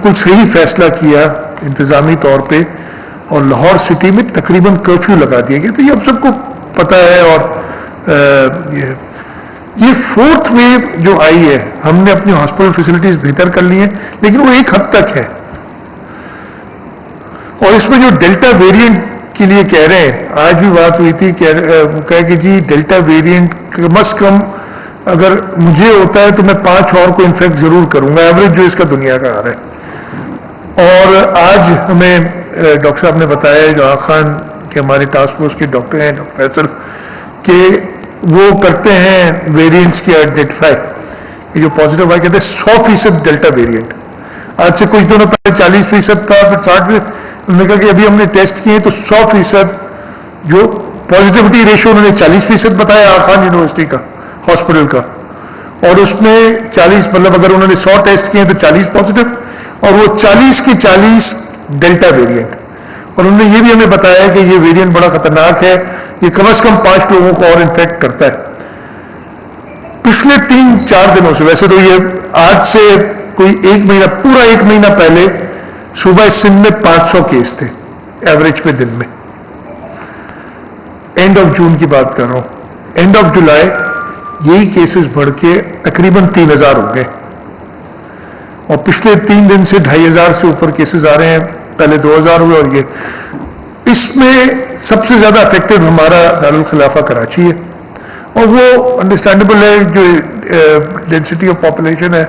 بالکل صحیح فیصلہ کیا انتظامی طور پہ، اور لاہور سٹی میں تقریباً کرفیو لگا دیا گیا. تو یہ اب سب کو پتہ ہے. اور یہ فورتھ ویو جو آئی ہے، ہم نے اپنی ہاسپٹل فیسلٹیز بہتر کر لی ہیں، لیکن وہ ایک حد تک ہے. اور اس میں جو ڈیلٹا ویریئنٹ کے لیے کہہ رہے ہیں، آج بھی بات ہوئی تھی کہ جی ڈیلٹا ویریئنٹ کم از کم اگر مجھے ہوتا ہے تو میں 5 اور کو انفیکٹ ضرور کروں گا، ایوریج جو اس کا دنیا کا آ رہا ہے. اور آج ہمیں ڈاکٹر صاحب نے بتایا، جو خان کہ ہمارے ٹاسک فورس کے ڈاکٹر ہیں ڈاکٹر فیصل، کہ وہ کرتے ہیں ویریئنٹس کی آئیڈینٹیفائی. یہ جو پازیٹیو آئی کہتے ہیں 100% ڈیلٹا ویریئنٹ. آج سے کچھ دنوں پہلے 40% تھا، پھر 60%. انہوں نے کہا کہ ابھی ہم نے ٹیسٹ کیے تو 100% جو پازیٹیوٹی ریشو انہوں نے 40% بتایا خان یونیورسٹی کا ہاسپٹل کا، اور اس میں 40 مطلب اگر انہوں نے 100 ٹیسٹ کیے تو 40 پازیٹیو، اور وہ 40 کی 40 ڈیلٹا ویریئنٹ. اور انہوں نے یہ بھی ہمیں بتایا کہ یہ ویریئنٹ بڑا خطرناک ہے، یہ کم از کم 5 لوگوں کو اور انفیکٹ کرتا ہے. پچھلے 3-4 دنوں سے، ویسے تو یہ آج سے کوئی پورا ایک مہینہ پہلے صوبہ سندھ میں 500 کیس تھے ایوریج پہ دن میں. اینڈ آف جون کی بات کر رہا ہوں. اینڈ آف جولائی یہی کیسز بڑھ کے تقریباً 3000 ہو گئے، اور پچھلے 3 دن سے 2500 سے اوپر کیسز آ رہے ہیں. پہلے 2000 ہوئے. اور یہ اس میں سب سے زیادہ افیکٹڈ ہمارا دارالخلافہ کراچی ہے، اور وہ انڈرسٹینڈیبل ہے، جو ڈینسٹی آف پاپولیشن ہے،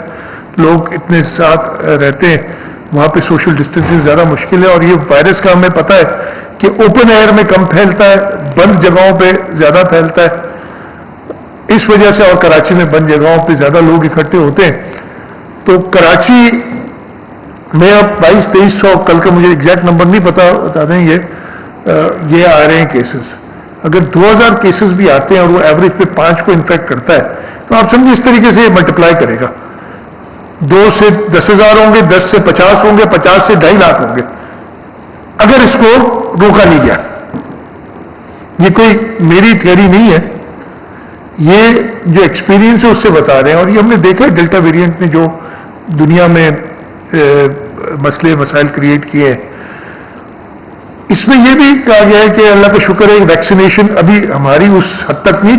لوگ اتنے ساتھ رہتے ہیں، وہاں پہ سوشل ڈسٹینسنگ زیادہ مشکل ہے. اور یہ وائرس کا ہمیں پتہ ہے کہ اوپن ایئر میں کم پھیلتا ہے، بند جگہوں پہ زیادہ پھیلتا ہے. اس وجہ سے، اور کراچی میں بند جگہوں پہ زیادہ لوگ اکٹھے ہوتے ہیں. تو کراچی میں اب 2200-2300، کل کا مجھے ایگزیکٹ نمبر نہیں پتا، بتا دیں یہ آ رہے ہیں کیسز. اگر 2000 کیسز بھی آتے ہیں اور وہ ایوریج پہ 5 کو انفیکٹ کرتا ہے، تو آپ سمجھیں اس طریقے سے یہ ملٹیپلائی کرے گا. 2 سے 10,000 ہوں گے، 10 سے 50 ہوں گے، 50 سے 2.5 لاکھ ہوں گے اگر اس کو روکا نہیں گیا. یہ کوئی میری تھیوری نہیں ہے، یہ جو ایکسپیرینس ہے اس سے بتا رہے ہیں. اور یہ ہم نے دیکھا ہے ڈیلٹا ویریئنٹ نے جو دنیا میں مسائل کریٹ کیے ہیں. اس میں یہ بھی کہا گیا ہے کہ اللہ کا شکر ہے ویکسینیشن ابھی ہماری اس حد تک نہیں.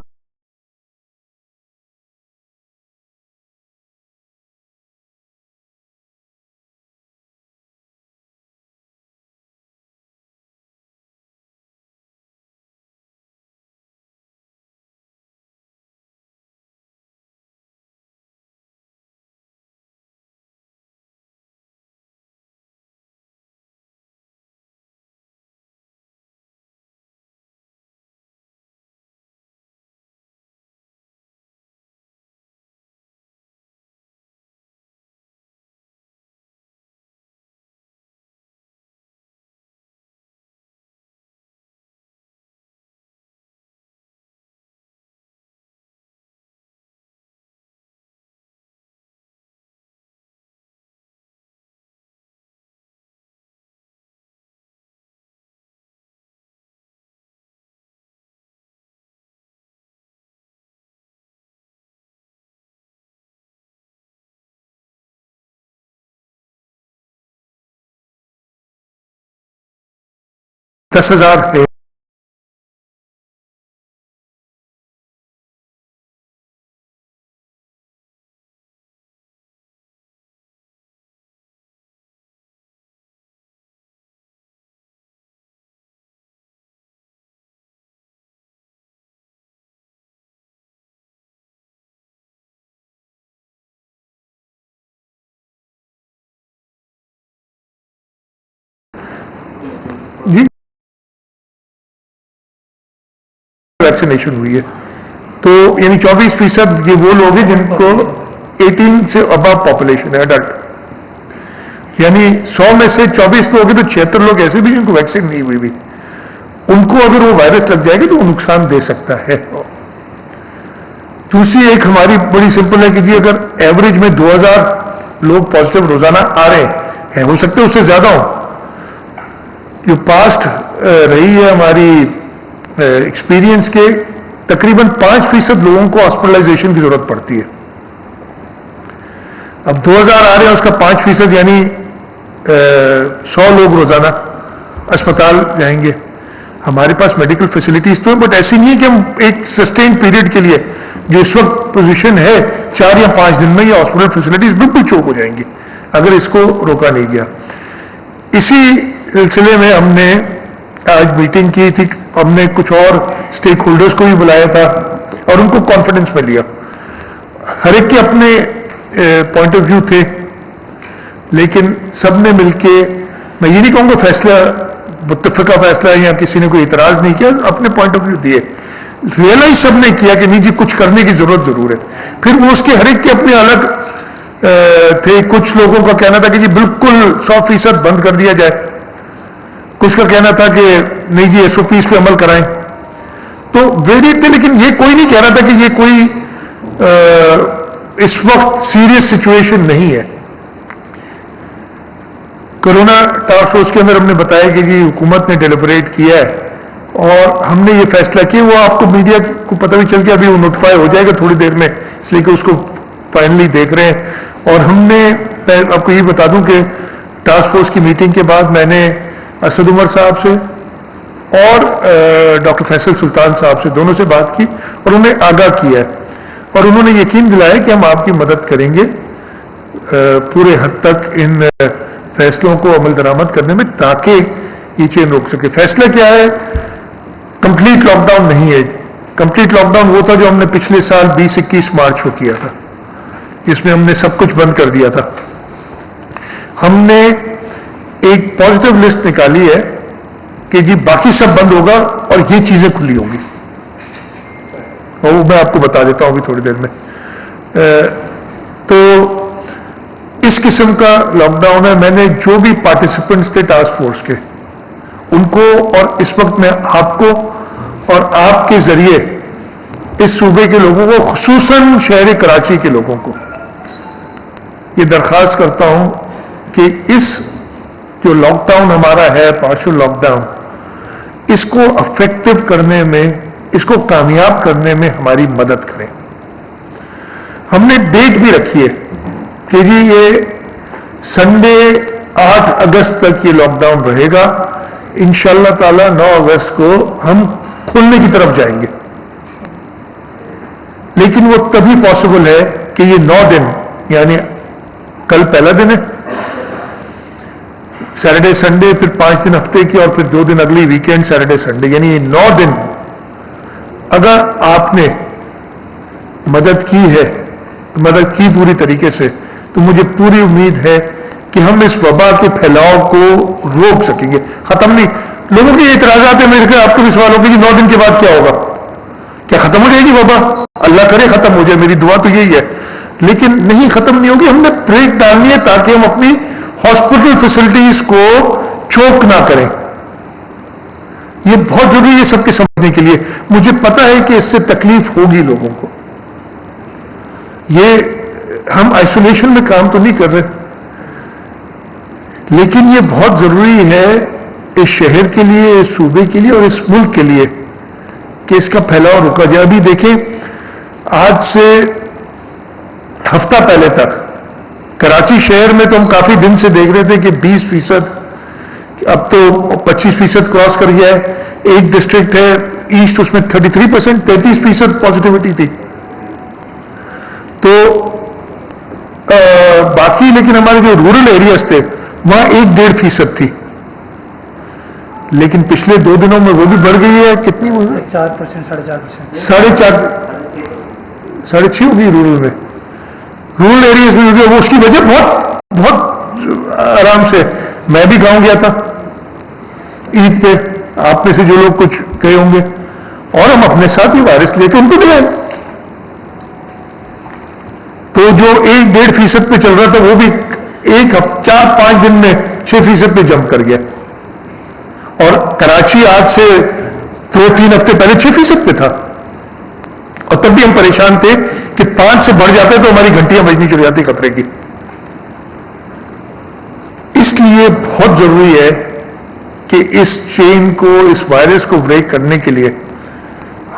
دس ہزار ہے. جی ویکسینیشن ہوئی ہے تو یعنی 24% یہ وہ لوگ ہیں جن کو 18 سے ابو پاپولیشن ہے ایڈلٹ. یعنی 100 میں سے 24 لوگ ہیں تو 76 لوگ ایسے بھی جن کو ویکسین نہیں ہوئی بھی. ان کو اگر وہ وائرس لگ جائے گا تو وہ نقصان دے سکتا ہے. دوسری ایک ہماری بڑی سمپل ہے کہ جی اگر ایوریج میں 2000 لوگ پازیٹیو روزانہ آ رہے ہیں، ہو سکتے ہیں اس سے زیادہ ہوں. جو پاسٹ رہی ہے ہماری ایکسپیرینس کے، تقریباً 5% لوگوں کو ہاسپٹلائزیشن کی ضرورت پڑتی ہے. اب 2000 آ رہے ہیں، اس کا 5% یعنی 100 لوگ روزانہ اسپتال جائیں گے. ہمارے پاس میڈیکل فیسلٹیز تو ہیں بٹ ایسی نہیں ہے کہ ہم ایک سسٹین پیریڈ کے لیے جو اس وقت پوزیشن ہے 4 یا 5 دن میں یہ ہاسپٹل فیسلٹیز بالکل چوک ہو جائیں گی اگر اس کو روکا نہیں گیا. اسی سلسلے میں ہم نے آج میٹنگ کی تھی. ہم نے کچھ اور اسٹیک ہولڈرز کو بھی بلایا تھا اور ان کو کانفیڈنس میں لیا. ہر ایک کے اپنے پوائنٹ آف ویو تھے لیکن سب نے مل کے, میں یہ نہیں کہوں گا فیصلہ متفقہ فیصلہ یا کسی نے کوئی اعتراض نہیں کیا, اپنے پوائنٹ آف ویو دیے. ریئلائز سب نے کیا کہ نہیں جی کچھ کرنے کی ضرورت ہے. پھر وہ اس کے ہر ایک کے اپنے الگ تھے. کچھ لوگوں کا کہنا تھا کہ جی بالکل 100% بند کر دیا جائے, کچھ کا کہنا تھا کہ نہیں جی SOPs پہ عمل کرائیں. تو ویریڈ تھے لیکن یہ کوئی نہیں کہہ رہا تھا کہ یہ کوئی اس وقت سیریس سچویشن نہیں ہے. کرونا ٹاسک فورس کے اندر ہم نے بتایا کہ جی حکومت نے ڈیلیبریٹ کیا ہے اور ہم نے یہ فیصلہ کیا. وہ آپ کو میڈیا کو پتہ بھی چل گیا, ابھی وہ نوٹیفائی ہو جائے گا تھوڑی دیر میں, اس لیے کہ اس کو فائنلی دیکھ رہے ہیں. اور ہم نے آپ کو یہ بتا دوں کہ ٹاسک فورس کی میٹنگ کے بعد میں نے اسد عمر صاحب سے اور ڈاکٹر فیصل سلطان صاحب سے دونوں سے بات کی اور انہیں آگاہ کیا ہے اور انہوں نے یقین دلایا کہ ہم آپ کی مدد کریں گے پورے حد تک ان فیصلوں کو عمل درآمد کرنے میں تاکہ یہ چین روک سکے. فیصلہ کیا ہے؟ کمپلیٹ لاک ڈاؤن نہیں ہے. کمپلیٹ لاک ڈاؤن وہ تھا جو ہم نے پچھلے سال 20-21 مارچ کو کیا تھا, جس میں ہم نے سب کچھ بند کر دیا تھا. ہم نے ایک پازیٹیو لسٹ نکالی ہے کہ جی باقی سب بند ہوگا اور یہ چیزیں کھلی ہوں گی, اور وہ میں آپ کو بتا دیتا ہوں ابھی تھوڑی دیر میں. تو اس قسم کا لاک ڈاؤن ہے. میں نے جو بھی پارٹیسپینٹس تھے ٹاسک فورس کے ان کو, اور اس وقت میں آپ کو اور آپ کے ذریعے اس صوبے کے لوگوں کو, خصوصاً شہر کراچی کے لوگوں کو یہ درخواست کرتا ہوں کہ اس جو لاک ڈاؤن ہمارا ہے, پارشل لاک ڈاؤن, اس کو افیکٹو کرنے میں, اس کو کامیاب کرنے میں ہماری مدد کریں. ہم نے ڈیٹ بھی رکھی ہے کہ جی یہ سنڈے 8 اگست تک یہ لاک ڈاؤن رہے گا. انشاءاللہ تعالی 9 اگست کو ہم کھلنے کی طرف جائیں گے, لیکن وہ تبھی پاسبل ہے کہ یہ 9 دن, یعنی کل پہلا دن ہے, سیٹرڈے سنڈے, پھر 5 دن ہفتے کی, اور پھر 2 دن اگلی ویکینڈ سیٹرڈے سنڈے, یعنی یہ 9 دن اگر آپ نے مدد کی ہے, مدد کی پوری طریقے سے, تو مجھے پوری امید ہے کہ ہم اس وبا کے پھیلاؤ کو روک سکیں گے. ختم نہیں. لوگوں کے اعتراضات ہیں, میرے آپ کو بھی سوال ہوگا کہ 9 دن کے بعد کیا ہوگا, کیا ختم ہو جائے گی وبا؟ اللہ کرے ختم ہو جائے, میری دعا تو یہی ہے, لیکن نہیں ختم نہیں ہوگی. ہم نے بریک ڈالنی ہے تاکہ ہم اپنی ہاسپٹل فیسلٹیز کو چوک نہ کریں. یہ بہت ضروری ہے سب کے سمجھنے کے لیے. مجھے پتا ہے کہ اس سے تکلیف ہوگی لوگوں کو. یہ ہم آئسولیشن میں کام تو نہیں کر رہے, لیکن یہ بہت ضروری ہے اس شہر کے لیے, اس صوبے کے لیے اور اس ملک کے لیے کہ اس کا پھیلاؤ رکا جائے. ابھی دیکھیں, آج سے ہفتہ پہلے تک کراچی شہر میں تو ہم کافی دن سے دیکھ رہے تھے کہ 20%, اب تو 25% کراس کر گیا ہے. ایک ڈسٹرکٹ ہے ایسٹ, اس میں 33%, 33% پازیٹیوٹی تھی. تو باقی لیکن ہمارے جو رورل ایریاز تھے وہاں 1-1.5% تھی, لیکن پچھلے 2 دنوں میں وہ بھی بڑھ گئی ہے. کتنی ہوئی؟ 4%, 4.5%, 6.5 ہوگی رورل میں, رورل ایریاز میں ہوگی. وہ اس کی وجہ بہت آرام سے, میں بھی گاؤں گیا تھا عید پہ, آپ میں سے جو لوگ کچھ گئے ہوں گے, اور ہم اپنے ساتھ ہی وائرس لے کے ان کو دے آئے. تو جو 1-1.5% پہ چل رہا تھا وہ بھی 4-5 دن میں 6% پہ جمپ کر گیا. اور کراچی آج سے 2-3 ہفتے پہلے 6% پہ تھا, اور تب بھی ہم پریشان تھے کہ 5 سے بڑھ جاتے تو ہماری گھنٹیاں بجنی شروع جاتی خطرے کی. اس لیے بہت ضروری ہے کہ اس چین کو, اس وائرس کو بریک کرنے کے لیے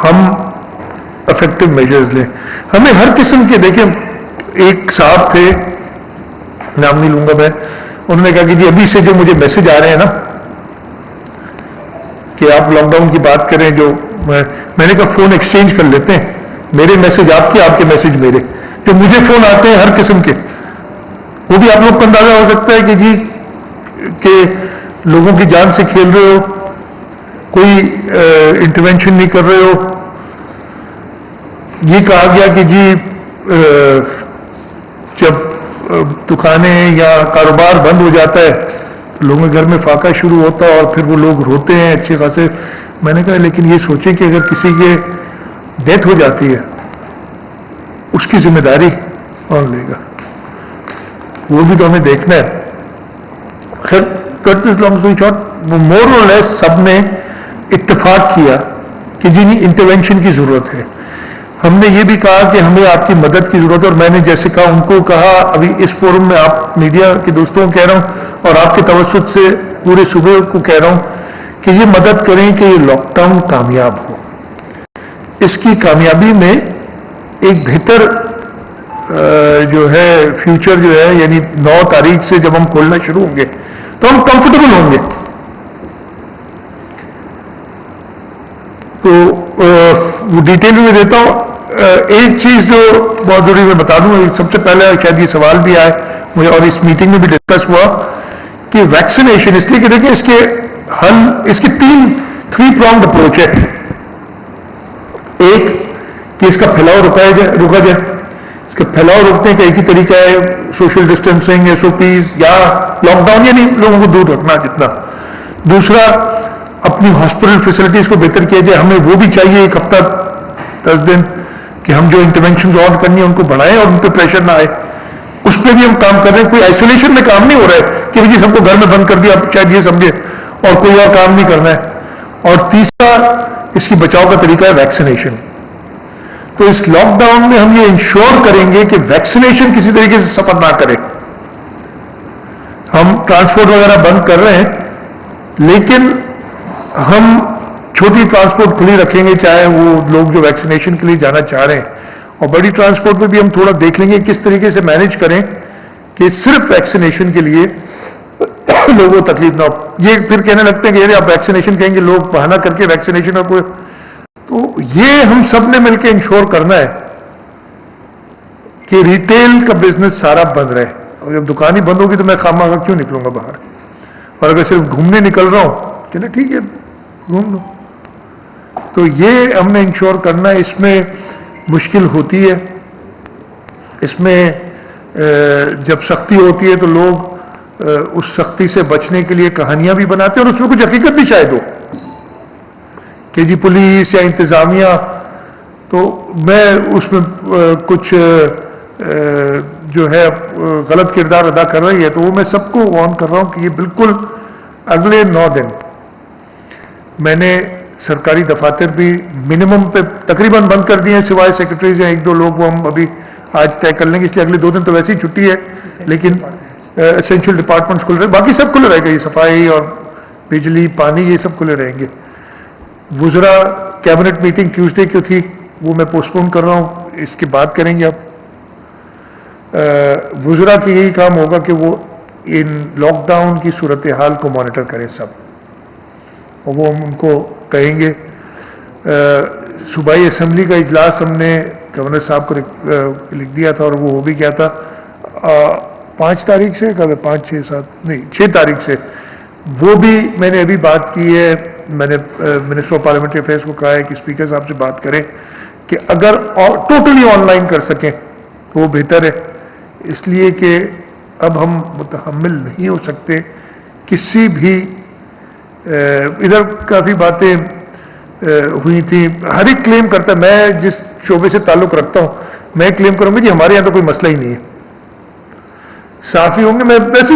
ہم افیکٹو میجرز لیں. ہمیں ہر قسم کے, دیکھیں ایک صاحب تھے, نام نہیں لوں گا میں, انہوں نے کہا کہ جی ابھی سے جو مجھے میسج آ رہے ہیں نا کہ آپ لاک ڈاؤن کی بات کریں، جو میں نے کہا فون ایکسچینج کر لیتے ہیں، میرے میسج آپ کے، آپ کے میسج میرے، جو مجھے فون آتے ہیں ہر قسم کے، وہ بھی آپ لوگ کو اندازہ ہو سکتا ہے کہ جی کہ لوگوں کی جان سے کھیل رہے ہو، کوئی انٹرونشن نہیں کر رہے ہو. یہ کہا گیا کہ جی جب دکانیں یا کاروبار بند ہو جاتا ہے تو لوگوں کے گھر میں فاقہ شروع ہوتا ہے اور پھر وہ لوگ روتے ہیں اچھے خاصے. میں نے کہا لیکن یہ سوچیں کہ اگر کسی کے ڈیتھ ہو جاتی ہے اس کی ذمہ داری کون لے گا؟ وہ بھی تو ہمیں دیکھنا ہے. خیر کرتے لانگ اسٹوری شارٹ، وہ مور اور لیس سب نے اتفاق کیا کہ جی نہیں انٹرونشن کی ضرورت ہے. ہم نے یہ بھی کہا کہ ہمیں آپ کی مدد کی ضرورت ہے، اور میں نے جیسے کہا ان کو کہا ابھی اس فورم میں آپ میڈیا کے دوستوں کو کہہ رہا ہوں اور آپ کے توسط سے پورے صوبے کو کہہ رہا ہوں کہ یہ مدد کریں کہ یہ لاک ڈاؤن کامیاب ہو. اس کی کامیابی میں ایک بہتر جو ہے فیوچر جو ہے، یعنی 9 تاریخ سے جب ہم کھولنا شروع ہوں گے تو ہم کمفرٹیبل ہوں گے. تو وہ ڈیٹیل میں دیتا ہوں. ایک چیز جو بہت ضروری میں بتا دوں، سب سے پہلے شاید یہ سوال بھی آئے مجھے اور اس میٹنگ میں بھی ڈسکس ہوا کہ ویکسینیشن، اس لیے کہ دیکھیں اس کے حل، اس کے 3 پرانگڈ اپروچ ہے. ایک کہ اس کا پھیلاؤ روکا جائے. اس کا پھیلاؤ روکنے کا ایک ہی طریقہ ہے سوشل ڈسٹینسنگ، SOPs یا لاک ڈاؤن، یعنی لوگوں کو دور رکھنا جتنا. دوسرا اپنی ہاسپٹل فیسلٹیز کو بہتر کیا جائے. ہمیں وہ بھی چاہیے 1 ہفتہ 10 دن کہ ہم جو انٹرونشنز آن کرنی ہیں ان کو بڑھائیں اور ان پہ پریشر نہ آئے. اس پہ بھی ہم کام کر رہے ہیں. کوئی آئسولیشن میں کام نہیں ہو رہا ہے کہ جی سب کو گھر میں بند کر دیا شاید یہ سمجھے اور کوئی اور کام نہیں کرنا ہے. اور تیسرا اس کی بچاؤ کا طریقہ ہے ویکسینیشن. تو اس لاک ڈاؤن میں ہم یہ انشور کریں گے کہ ویکسینیشن کسی طریقے سے سفر نہ کرے. ہم ٹرانسپورٹ وغیرہ بند کر رہے ہیں لیکن ہم چھوٹی ٹرانسپورٹ کھلی رکھیں گے، چاہے وہ لوگ جو ویکسینیشن کے لیے جانا چاہ رہے ہیں. اور بڑی ٹرانسپورٹ پہ بھی ہم تھوڑا دیکھ لیں گے کس طریقے سے مینیج کریں کہ صرف ویکسینیشن کے لیے لوگوں کو تکلیف نہ ہو. یہ پھر کہنے لگتے ہیں کہ آپ ویکسینیشن کہیں گے، لوگ بہانہ کر کے ویکسینیشن کا کوئی، تو یہ ہم سب نے مل کے انشور کرنا ہے کہ ریٹیل کا بزنس سارا بند رہے. اور جب دکان ہی بند ہوگی تو میں خواہ کیوں نکلوں گا باہر؟ اور اگر صرف گھومنے نکل رہا ہوں چلے ٹھیک ہے گھوم لو. تو یہ ہم نے انشور کرنا ہے. اس میں مشکل ہوتی ہے، اس میں جب سختی ہوتی ہے تو لوگ اس سختی سے بچنے کے لیے کہانیاں بھی بناتے ہیں اور اس میں کچھ حقیقت بھی شاید ہو کہ جی پولیس یا انتظامیہ. تو میں اس میں کچھ جو ہے غلط کردار ادا کر رہی ہے تو وہ میں سب کو وارن کر رہا ہوں کہ یہ بالکل اگلے 9 دن میں نے سرکاری دفاتر بھی منیمم پہ تقریباً بند کر دیے ہیں، سوائے سیکرٹریز یا 1-2 لوگ وہ ہم ابھی آج طے کر لیں گے. اس لیے اگلے 2 دن تو ویسے ہی چھٹی ہے لیکن اسینشیل ڈپارٹمنٹس کھل رہے، باقی سب کھلے رہے گا. یہ صفائی اور بجلی پانی یہ سب کھلے رہیں گے. وزراء کیبنٹ میٹنگ ٹیوزڈے کی تھی وہ میں پوسٹ پون کر رہا ہوں، اس کی بات کریں گے. اب وزراء کی یہی کام ہوگا کہ وہ ان لاک ڈاؤن کی صورتحال کو مانیٹر کریں سب، اور وہ ہم ان کو کہیں گے. صوبائی اسمبلی کا اجلاس ہم نے گورنر صاحب کو لکھ دیا تھا اور وہ ہو بھی گیا تھا 5 تاریخ سے، کب 5 6 7 نہیں 6 تاریخ سے. وہ بھی میں نے ابھی بات کی ہے. میں نے منسٹر آف پارلیمنٹری افیئرس کو کہا ہے کہ اسپیکر صاحب سے بات کریں کہ اگر ٹوٹلی آن لائن کر سکیں تو وہ بہتر ہے، اس لیے کہ اب ہم متحمل نہیں ہو سکتے کسی بھی. ادھر کافی باتیں ہوئی تھیں، ہر ایک کلیم کرتا ہے. میں جس شعبے سے تعلق رکھتا ہوں میں کلیم کروں گا جی ہمارے یہاں تو کوئی مسئلہ ہی نہیں ہے. صحافی ہوں گے، میں ویسے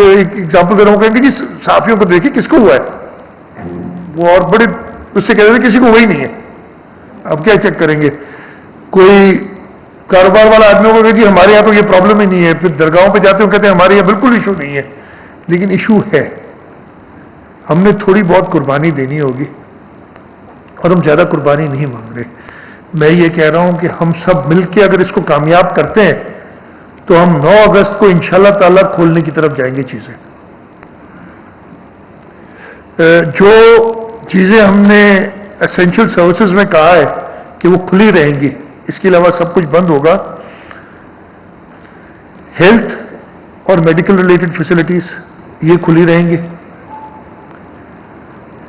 ایک ایگزامپل دے رہا ہوں، کہیں گے جی صحافیوں کو دیکھیں کس کو ہوا ہے، وہ اور بڑے اس سے کہتے تھے کسی کو وہی نہیں ہے. اب کیا چیک کریں گے؟ کوئی کاروبار والا آدمی ہوگا کہ جی ہمارے یہاں تو یہ پرابلم ہی نہیں ہے. پھر درگاہوں پہ جاتے ہوں کہتے ہیں ہمارے یہاں بالکل ایشو نہیں ہے، لیکن ایشو ہے. ہم نے تھوڑی بہت قربانی دینی ہوگی اور ہم زیادہ قربانی نہیں مانگ رہے. میں یہ کہہ رہا ہوں کہ ہم سب مل کے اگر اس کو کامیاب کرتے ہیں تو ہم 9 اگست کو انشاءاللہ تعالیٰ کھولنے کی طرف جائیں گے چیزیں. جو چیزیں ہم نے اسینشل سروسز میں کہا ہے کہ وہ کھلی رہیں گی، اس کے علاوہ سب کچھ بند ہوگا. ہیلتھ اور میڈیکل ریلیٹڈ فیسلٹیز یہ کھلی رہیں گی.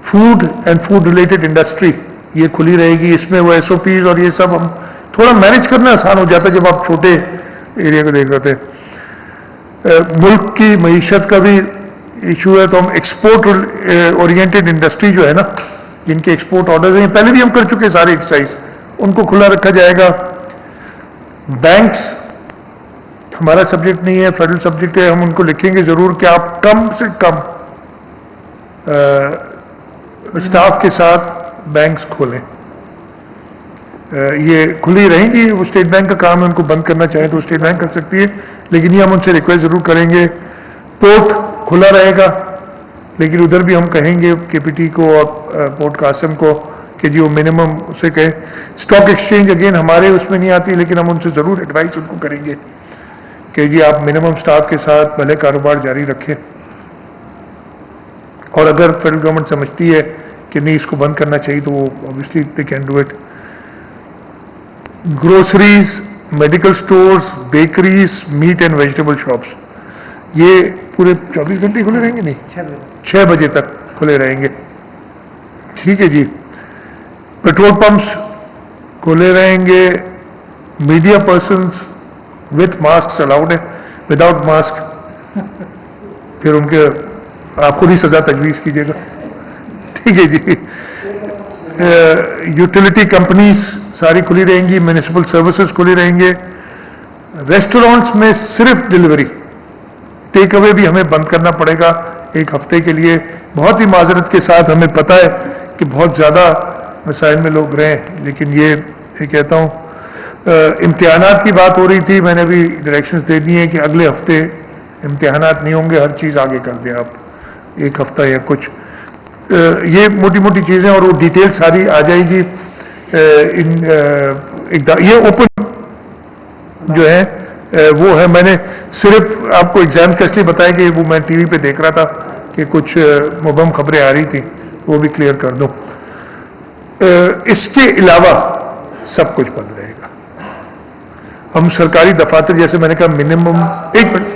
Food and food related industry یہ کھلی رہے گی. اس میں وہ ایس او پیز اور یہ سب ہم تھوڑا مینیج کرنا آسان ہو جاتا ہے جب آپ چھوٹے ایریا کو دیکھ رہے تھے. ملک کی معیشت کا بھی ایشو ہے، تو ہم ایکسپورٹ اورینٹڈ انڈسٹری جو ہے نا، جن کے ایکسپورٹ آرڈرز ہیں پہلے بھی ہم کر چکے سارے ایکسرسائز، ان کو کھلا رکھا جائے گا. بینکس ہمارا سبجیکٹ نہیں ہے، فیڈرل سبجیکٹ ہے. ہم ان کو لکھیں گے ضرور کہ آپ کم سے کم اسٹاف کے ساتھ بینکس کھولیں. یہ کھلی رہیں گی. وہ اسٹیٹ بینک کا کام ہے، ان کو بند کرنا چاہیں تو اسٹیٹ بینک کر سکتی ہے، لیکن یہ ہم ان سے ریکویسٹ ضرور کریں گے. پورٹ کھلا رہے گا، لیکن ادھر بھی ہم کہیں گے کے پی ٹی کو اور پورٹ قاسم کو کہ جی وہ منیمم اسے کہیں. اسٹاک ایکسچینج اگین ہمارے اس میں نہیں آتی، لیکن ہم ان سے ضرور ایڈوائز ان کو کریں گے کہ جی آپ منیمم اسٹاف کے ساتھ بھلے کاروبار جاری رکھیں. اور اگر فیڈرل گورنمنٹ سمجھتی ہے کہ نہیں اس کو بند کرنا چاہیے تو وہ obviously they can do it. Groceries, medical stores, bakeries, meat and vegetable shops یہ پورے 24 گھنٹے کھلے رہیں گے؟ نہیں، 6 بجے تک کھلے رہیں گے. ٹھیک ہے جی. پیٹرول پمپس کھلے رہیں گے. Media persons with mask allowed ہے، وداؤٹ ماسک پھر ان کے آپ خود ہی سزا تجویز کیجیے گا. ٹھیک ہے جی. یوٹیلیٹی کمپنیز ساری کھلی رہیں گی. میونسپل سروسز کھلی رہیں گے. ریسٹورانٹس میں صرف ڈلیوری، ٹیک اوے بھی ہمیں بند کرنا پڑے گا 1 ہفتے کے لیے. بہت ہی معذرت کے ساتھ، ہمیں پتہ ہے کہ بہت زیادہ مسائل میں لوگ رہیں، لیکن یہ کہتا ہوں امتحانات کی بات ہو رہی تھی، میں نے بھی ڈائریکشنز دے دی ہیں کہ اگلے ہفتے امتحانات نہیں ہوں گے، ہر چیز آگے کر دیں آپ 1 ہفتہ یا کچھ. یہ موٹی موٹی چیزیں اور وہ ڈیٹیل ساری آ جائے گی. یہ اوپن جو ہے وہ ہے. میں نے صرف آپ کو ایگزام کا اس لیے بتایا کہ وہ میں ٹی وی پہ دیکھ رہا تھا کہ کچھ مبہم خبریں آ رہی تھیں، وہ بھی کلیئر کر دوں. اس کے علاوہ سب کچھ بند رہے گا. ہم سرکاری دفاتر جیسے میں نے کہا منیمم 1 منٹ،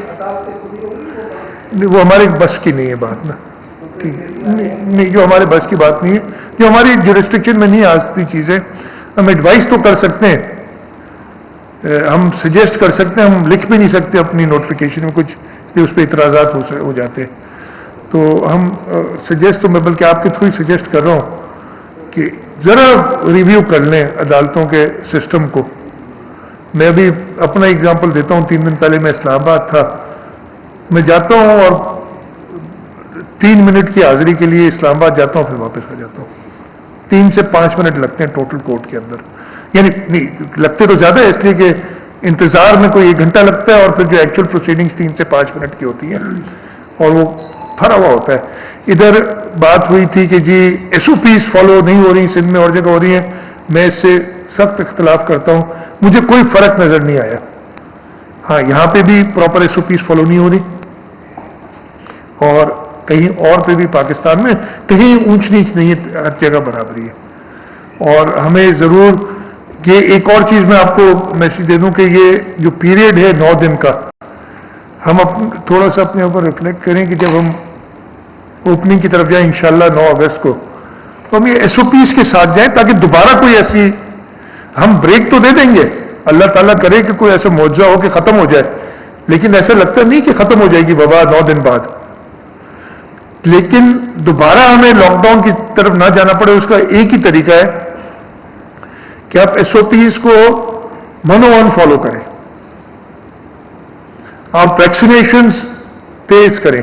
وہ ہمارے بس کی نہیں ہے بات نا. ٹھیک ہے، نہیں جو ہمارے بس کی بات نہیں ہے، جو ہماری جورسڈکشن میں نہیں آ سکتی چیزیں. ہم ایڈوائز تو کر سکتے ہیں، ہم سجیسٹ کر سکتے ہیں، ہم لکھ بھی نہیں سکتے اپنی نوٹیفیکیشن میں کچھ، اس پہ اعتراضات ہو جاتے ہیں. تو ہم سجیسٹ، تو میں بلکہ آپ کے تھرو ہی سجیسٹ کر رہا ہوں کہ ذرا ریویو کر لیں عدالتوں کے سسٹم کو. میں بھی اپنا اگزامپل دیتا ہوں. 3 دن پہلے میں اسلام آباد تھا. میں جاتا ہوں اور 3 منٹ کی حاضری کے لیے اسلام آباد جاتا ہوں، پھر واپس آ جاتا ہوں. 3 سے 5 منٹ لگتے ہیں ٹوٹل کورٹ کے اندر. یعنی نہیں لگتے تو زیادہ ہے، اس لیے کہ انتظار میں کوئی 1 گھنٹہ لگتا ہے، اور پھر جو ایکچوئل پروسیڈنگز 3 سے 5 منٹ کی ہوتی ہیں، اور وہ بھرا ہوا ہوتا ہے. ادھر بات ہوئی تھی کہ جی ایس او پیز فالو نہیں ہو رہی سندھ میں، اور جگہ ہو رہی ہیں. میں اس سے سخت اختلاف کرتا ہوں. مجھے کوئی فرق نظر نہیں آیا. ہاں یہاں پہ بھی proper S O Ps follow نہیں ہو رہی، اور کہیں اور پہ بھی پاکستان میں کہیں اونچ نیچ نہیں ہے، ہر جگہ برابری ہے. اور ہمیں ضرور یہ ایک اور چیز میں آپ کو میسج دے دوں کہ یہ جو پیریڈ ہے 9 دن کا، ہم تھوڑا سا اپنے اوپر ریفلیکٹ کریں کہ جب ہم اوپننگ کی طرف جائیں انشاءاللہ 9 اگست کو، تو ہم یہ ایس او پیز کے ساتھ جائیں تاکہ دوبارہ کوئی ایسی، ہم بریک تو دے دیں گے، اللہ تعالیٰ کرے کہ کوئی ایسا معجزہ ہو کہ ختم ہو جائے، لیکن ایسا لگتا نہیں کہ ختم ہو جائے گی وبا 9 دن بعد. لیکن دوبارہ ہمیں لاک ڈاؤن کی طرف نہ جانا پڑے. اس کا ایک ہی طریقہ ہے کہ آپ ایس او پیز کو 101 فالو کریں، آپ ویکسینیشنز تیز کریں.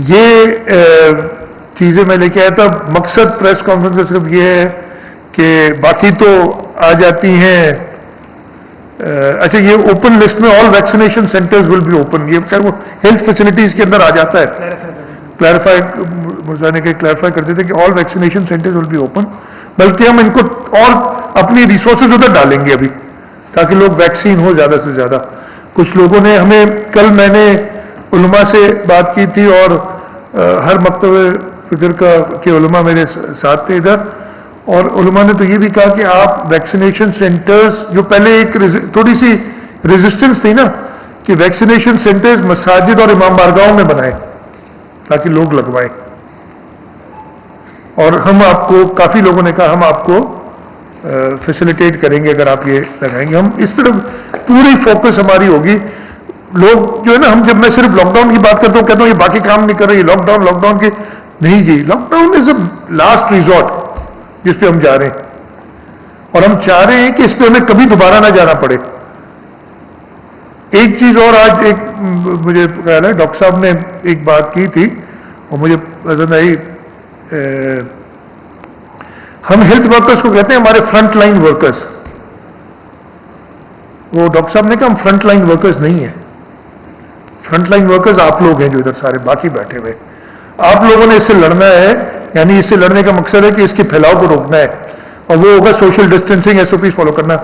یہ چیزیں میں لے کے آیا تھا. مقصد پریس کانفرنس کا صرف یہ ہے کہ باقی تو آ جاتی ہیں. اچھا یہ اوپن لسٹ میں all vaccination centres will be open, یہ خیر وہ ہیلتھ فیسلٹیز کے اندر آ جاتا ہے. کلیریفائی مرزا نے کلیریفائی کرتے تھے کہ all vaccination centres will be open, بلکہ ہم ان کو اور اپنی ریسورسز ادھر ڈالیں گے ابھی تاکہ لوگ ویکسین ہو زیادہ سے زیادہ. کچھ لوگوں نے ہمیں کل میں نے علماء سے بات کی تھی اور ہر مکتب فکر کے علماء میرے ساتھ تھے ادھر, اور علماء نے تو یہ بھی کہا کہ آپ ویکسینیشن سینٹرز, جو پہلے ایک تھوڑی سی ریزسٹنس تھی نا کہ ویکسینیشن سینٹرز مساجد اور امام بارگاہوں میں بنائیں تاکہ لوگ لگوائیں, اور ہم آپ کو, کافی لوگوں نے کہا ہم آپ کو فیسیلیٹیٹ کریں گے اگر آپ یہ لگائیں گے. ہم اس طرف پوری فوکس ہماری ہوگی. لوگ جو ہے نا, ہم جب میں صرف لاک ڈاؤن کی بات کرتا ہوں کہتا ہوں یہ باقی کام نہیں کر رہے, یہ لاک ڈاؤن کے نہیں جی, lockdown is a last resort جس پہ ہم جا رہے ہیں, اور ہم چاہ رہے ہیں کہ اس پہ ہمیں کبھی دوبارہ نہ جانا پڑے. ایک چیز اور آج ایک مجھے خیال ہے ڈاکٹر صاحب نے ایک بات کی تھی اور مجھے پسند آئی. ہم ہیلتھ ورکرز کو کہتے ہیں ہمارے فرنٹ لائن ورکرز. وہ ڈاکٹر صاحب نے کہا ہم فرنٹ لائن ورکرز نہیں ہیں. فرنٹ لائن ورکرز آپ لوگ ہیں جو ادھر سارے باقی بیٹھے ہوئے. آپ لوگوں نے اس سے لڑنا ہے, یعنی اس سے لڑنے کا مقصد ہے کہ اس کے پھیلاؤ کو روکنا ہے, اور وہ ہوگا social distancing, S O Ps follow کرنا.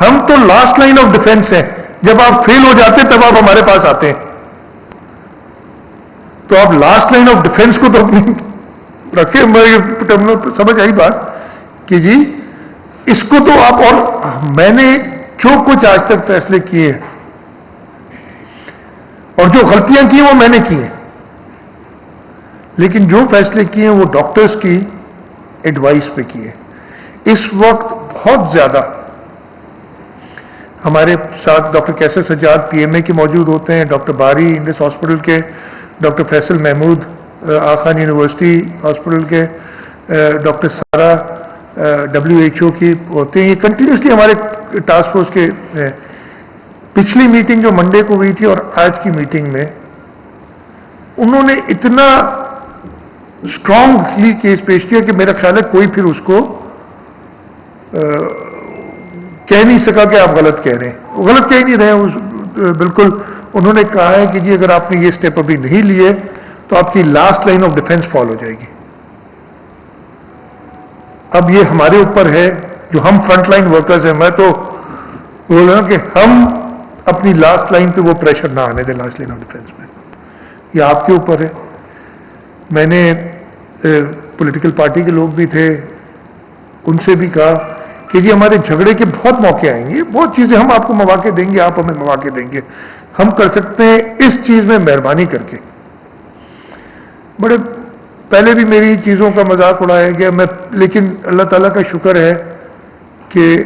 ہم تو لاسٹ لائن آف ڈیفینس ہیں. جب آپ فیل ہو جاتے ہیں تب آپ ہمارے پاس آتے ہیں. تو آپ لاسٹ لائن آف ڈیفینس کو تو اپنی رکھے. سمجھ آئی بات کہ جی اس کو تو آپ, اور میں نے جو کچھ آج تک فیصلے کیے ہیں اور جو غلطیاں کی ہیں وہ میں نے کی ہیں, لیکن جو فیصلے کیے ہیں وہ ڈاکٹرز کی ایڈوائس پہ کیے. اس وقت بہت زیادہ ہمارے ساتھ ڈاکٹر کیسر سجاد پی ایم اے کے موجود ہوتے ہیں, ڈاکٹر باری انڈس ہاسپٹل کے, doctor Faisal Mahmood Aga Khan university hospital کے, ڈاکٹر سارا WHO کی ہوتے ہیں. یہ کنٹینیوسلی ہمارے ٹاسک فورس کے ہیں. پچھلی میٹنگ جو منڈے کو ہوئی تھی اور آج کی میٹنگ میں انہوں نے اتنا اسٹرانگلی کیس پیش کیا کہ میرا خیال ہے کوئی پھر اس کو کہہ نہیں سکا کہ آپ غلط کہہ رہے ہیں. وہ غلط کہہ نہیں رہے ہیں بالکل. انہوں نے کہا ہے کہ جی اگر آپ نے یہ اسٹیپ ابھی نہیں لیے تو آپ کی لاسٹ لائن آف ڈیفینس فال ہو جائے گی. اب یہ ہمارے اوپر ہے جو ہم فرنٹ لائن ورکرز ہیں. میں تو بول رہا ہوں کہ ہم اپنی لاسٹ لائن پہ وہ پریشر نہ آنے دیں لاسٹ لائن آف ڈیفینس میں. یہ آپ کے اوپر ہے. میں نے پولیٹیکل پارٹی کے لوگ بھی تھے, ان سے بھی کہا کہ جی ہمارے جھگڑے کے بہت موقع آئیں گے, بہت چیزیں ہم آپ کو مواقع دیں گے, آپ ہمیں مواقع دیں گے. ہم کر سکتے ہیں اس چیز میں مہربانی کر کے. بڑے پہلے بھی میری چیزوں کا مذاق اڑایا گیا, لیکن اللہ تعالیٰ کا شکر ہے کہ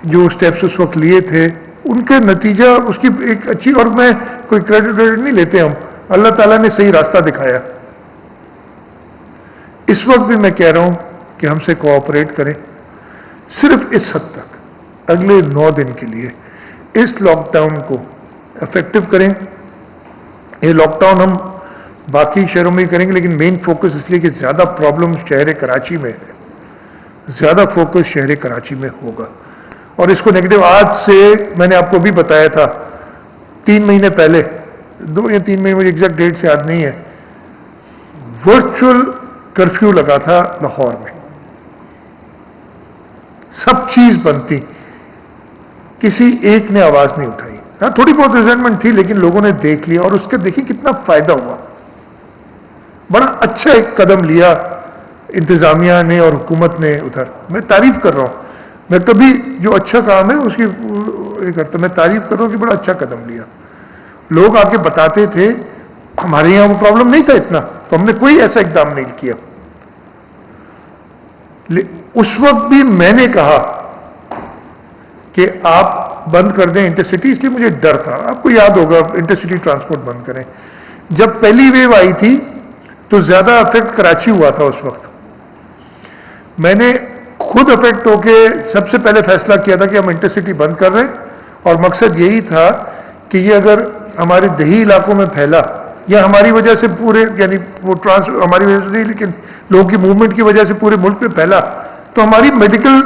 جو اسٹیپس اس وقت لیے تھے ان کے نتیجہ اس کی ایک اچھی, اور میں کوئی کریڈٹ نہیں لیتے ہم, اللہ تعالیٰ نے صحیح راستہ دکھایا. اس وقت بھی میں کہہ رہا ہوں کہ ہم سے کوآپریٹ کریں, صرف اس حد تک, اگلے 9 دن کے لیے اس لاک ڈاؤن کو افیکٹو کریں. یہ لاک ڈاؤن ہم باقی شہروں میں ہی کریں گے, لیکن مین فوکس اس لیے کہ زیادہ پرابلم شہر کراچی میں ہے, زیادہ فوکس شہر کراچی میں ہوگا. اور اس کو نیگیٹو, آج سے میں نے آپ کو بھی بتایا تھا 3 مہینے پہلے, 2 یا 3 مہینے, مجھے ایگزیکٹ ڈیٹ سے یاد نہیں ہے, ورچوئل کرفیو لگا تھا لاہور میں. سب چیز بند تھی, کسی ایک نے آواز نہیں اٹھائی. ہاں تھوڑی بہت ریزنٹمنٹ تھی, لیکن لوگوں نے دیکھ لیا, اور اس کے دیکھیں کتنا فائدہ ہوا. بڑا اچھا ایک قدم لیا انتظامیہ نے اور حکومت نے ادھر. میں تعریف کر رہا ہوں, میں کبھی جو اچھا کام ہے اس کی یہ کرتا, میں تعریف کر رہا ہوں کہ بڑا اچھا قدم لیا. لوگ آ کے بتاتے تھے ہمارے یہاں وہ پرابلم نہیں تھا اتنا, تو ہم نے کوئی ایسا اقدام نہیں کیا. اس وقت بھی میں نے کہا کہ آپ بند کر دیں انٹرسٹی, اس لیے مجھے ڈر تھا. آپ کو یاد ہوگا انٹرسٹی ٹرانسپورٹ بند کریں. جب پہلی ویو آئی تھی تو زیادہ افیکٹ کراچی ہوا تھا اس وقت. میں نے خود افیکٹ ہو کے سب سے پہلے فیصلہ کیا تھا کہ ہم انٹرسٹی بند کر رہے ہیں, اور مقصد یہی تھا کہ یہ اگر ہمارے دیہی علاقوں میں پھیلا یا ہماری وجہ سے پورے, یعنی وہ ہماری وجہ سے نہیں لیکن لوگوں کی موومنٹ کی وجہ سے پورے ملک میں پھیلا, تو ہماری میڈیکل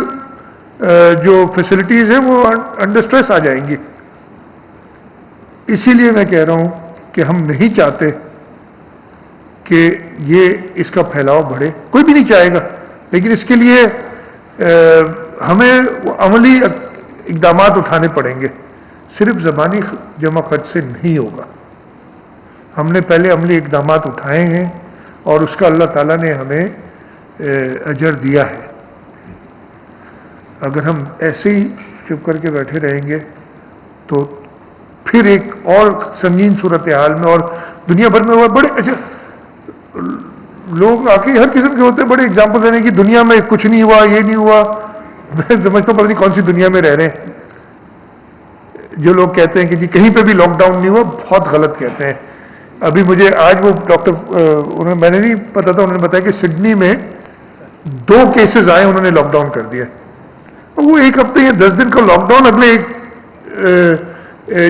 جو فیسلٹیز ہیں وہ انڈر سٹریس آ جائیں گی. اسی لیے میں کہہ رہا ہوں کہ ہم نہیں چاہتے کہ یہ اس کا پھیلاؤ بڑھے, کوئی بھی نہیں چاہے گا, لیکن اس کے لیے ہمیں عملی اقدامات اٹھانے پڑیں گے. صرف زبانی جمع خرچ سے نہیں ہوگا. ہم نے پہلے عملی اقدامات اٹھائے ہیں اور اس کا اللہ تعالیٰ نے ہمیں اجر دیا ہے. اگر ہم ایسے ہی چپ کر کے بیٹھے رہیں گے تو پھر ایک اور سنگین صورتحال میں, اور دنیا بھر میں وہ بڑے اچھا لوگ آ کے ہر قسم کے ہوتے ہیں, بڑے اگزامپل دینے کی دنیا میں کچھ نہیں ہوا, یہ نہیں ہوا. میں سمجھتا ہوں پتہ نہیں کون سی دنیا میں رہ رہے ہیں. جو لوگ کہتے ہیں کہ جی کہیں پہ بھی لاک ڈاؤن نہیں ہوا, بہت غلط کہتے ہیں. ابھی مجھے آج وہ ڈاکٹر میں نے نہیں پتا تھا, انہوں نے بتایا کہ سڈنی میں 2 کیسز آئے, انہوں نے لاک ڈاؤن کر دیا. وہ 1 ہفتے یا 10 دن کا لاک ڈاؤن اگلے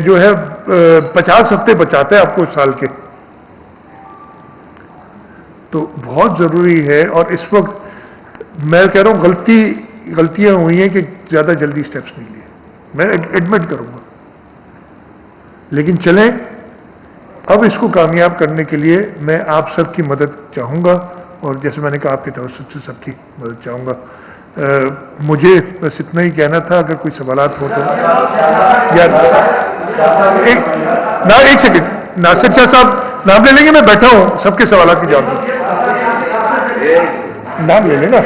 جو ہے 50 ہفتے بچاتا ہے آپ کو اس سال کے. تو بہت ضروری ہے. اور اس وقت میں کہہ رہا ہوں غلطیاں ہوئی ہیں کہ زیادہ جلدی سٹیپس نہیں لیے, میں ایڈمٹ کروں گا. لیکن چلیں, اب اس کو کامیاب کرنے کے لیے میں آپ سب کی مدد چاہوں گا, اور جیسے میں نے کہا آپ کے توسط سے سب کی مدد چاہوں گا. مجھے بس اتنا ہی کہنا تھا. اگر کوئی سوالات ہو تو ایک سیکنڈ, ناصر شاہ صاحب نام لے لیں گے, میں بیٹھا ہوں, سب کے سوالات کی جواب دوں. نام لے لیں گا.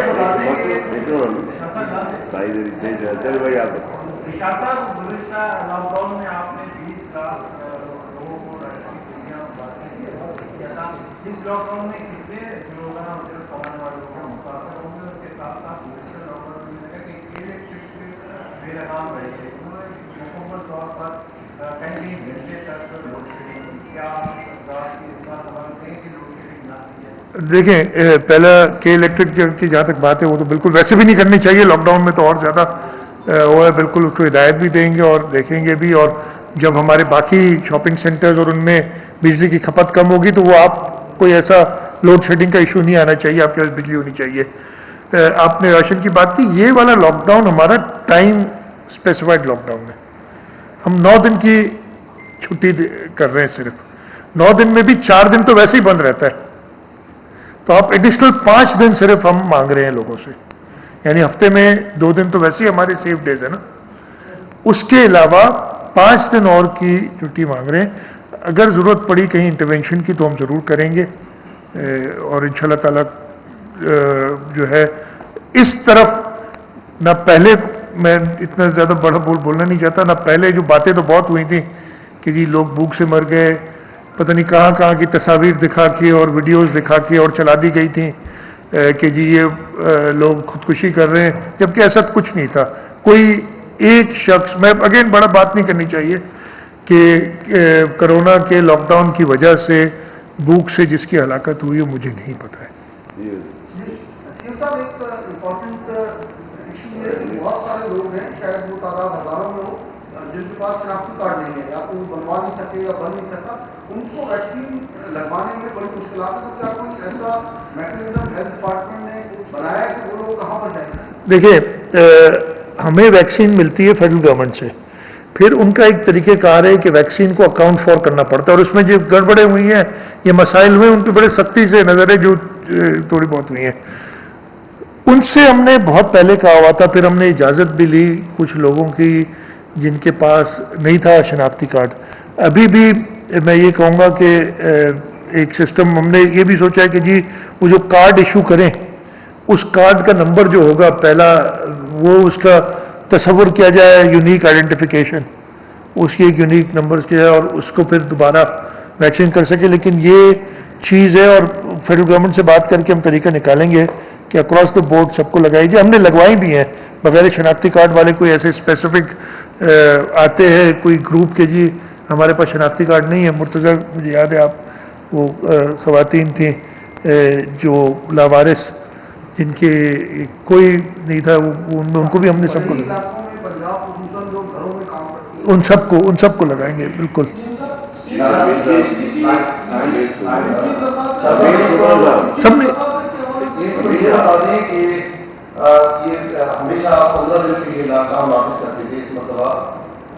دیکھیں, پہلا کہ الیکٹرک کی جہاں تک بات ہے وہ تو بالکل ویسے بھی نہیں کرنی چاہیے. لاک ڈاؤن میں تو اور زیادہ وہ ہے, بالکل اس کو ہدایت بھی دیں گے اور دیکھیں گے بھی. اور جب ہمارے باقی شاپنگ سینٹرز اور ان میں بجلی کی کھپت کم ہوگی تو وہ آپ کوئی ایسا لوڈ شیڈنگ کا ایشو نہیں آنا چاہیے, آپ کے پاس بجلی ہونی چاہیے. آپ نے راشن کی بات کی, یہ والا لاک ڈاؤن ہمارا ٹائم اسپیسیفائڈ لاک ڈاؤن ہے. ہم 9 دن کی چھٹی کر رہے ہیں صرف. 9 دن میں بھی 4 دن تو ویسے ہی بند رہتا ہے, تو آپ ایڈیشنل 5 دن صرف ہم مانگ رہے ہیں لوگوں سے. یعنی ہفتے میں 2 دن تو ویسے ہی ہمارے سیف ڈیز ہیں نا, اس کے علاوہ 5 دن اور کی چھٹی مانگ رہے ہیں. اگر ضرورت پڑی کہیں انٹرونشن کی تو ہم ضرور کریں گے, اور انشاءاللہ تعالیٰ جو ہے اس طرف نہ پہلے, میں اتنا زیادہ بڑا بولنا نہیں چاہتا, نہ پہلے جو باتیں تو بہت ہوئی تھیں کہ جی لوگ بھوک سے مر گئے, پتہ نہیں کہاں کہاں کی تصاویر دکھا کے اور ویڈیوز دکھا کے اور چلا دی گئی تھیں کہ جی یہ لوگ خودکشی کر رہے ہیں, جبکہ ایسا کچھ نہیں تھا. کوئی ایک شخص, میں اگین بڑا بات نہیں کرنی چاہیے کہ کرونا کے لاک ڈاؤن کی وجہ سے بھوک سے جس کی ہلاکت ہوئی ہے مجھے نہیں پتہ ہے. صاحب ایک امپورٹنٹ ایشو یہ ہے کہ بہت سارے لوگ ہیں, شاید وہ تعداد ہزاروں میں ہو, جن کے پاس شناختی کارڈ نہیں ہے, یا تو بنوا نہیں سکے یا بن نہیں سکا, ان کو ویکسین لگوانے میں بڑی مشکلات ہیں. تو کیا کوئی ایسا میکنزم ہیلتھ ڈپارٹمنٹ نے بنایا ہے کہ وہ لوگ کہاں پر جائیں؟ دیکھیے, ہمیں ویکسین ملتی ہے فیڈرل گورنمنٹ سے, پھر ان کا ایک طریقہ کار ہے کہ ویکسین کو اکاؤنٹ فار کرنا پڑتا ہے, اور اس میں جو گڑبڑیں ہوئی ہیں, یہ مسائل ہوئے, ان پہ بڑے سختی سے نظر ہے جو تھوڑی بہت ہوئی ہیں. ان سے ہم نے بہت پہلے کہا ہوا تھا, پھر ہم نے اجازت بھی لی کچھ لوگوں کی جن کے پاس نہیں تھا شناختی کارڈ. ابھی بھی میں یہ کہوں گا کہ ایک سسٹم ہم نے یہ بھی سوچا ہے کہ جی وہ جو کارڈ ایشو کریں, اس کارڈ کا نمبر جو ہوگا پہلا, وہ اس کا تصور کیا جائے یونیک آئیڈینٹیفیکیشن, اس کی ایک یونیک نمبر کیا ہے, اور اس کو پھر دوبارہ ویکسین کر سکے. لیکن یہ چیز ہے, اور فیڈرل گورنمنٹ سے بات کر کے ہم طریقہ نکالیں گے کہ اکراس دا بورڈ سب کو لگائی جائے. ہم نے لگوائی بھی ہیں بغیر شناختی کارڈ والے. کوئی ایسے اسپیسیفک آتے ہیں کوئی گروپ کے جی ہمارے پاس شناختی کارڈ نہیں ہے. مرتضیٰ مجھے یاد ہے, آپ وہ خواتین تھیں جو لاوارث, جن کے کوئی نہیں تھا, ان کو بھی ہم نے سب کو ان سب کو لگائیں گے بالکل. سب نے یہ بتا دیں کہ یہ ہمیشہ 15 دن کے لیے لاک ڈاؤن واپس کرتے تھے, اس مرتبہ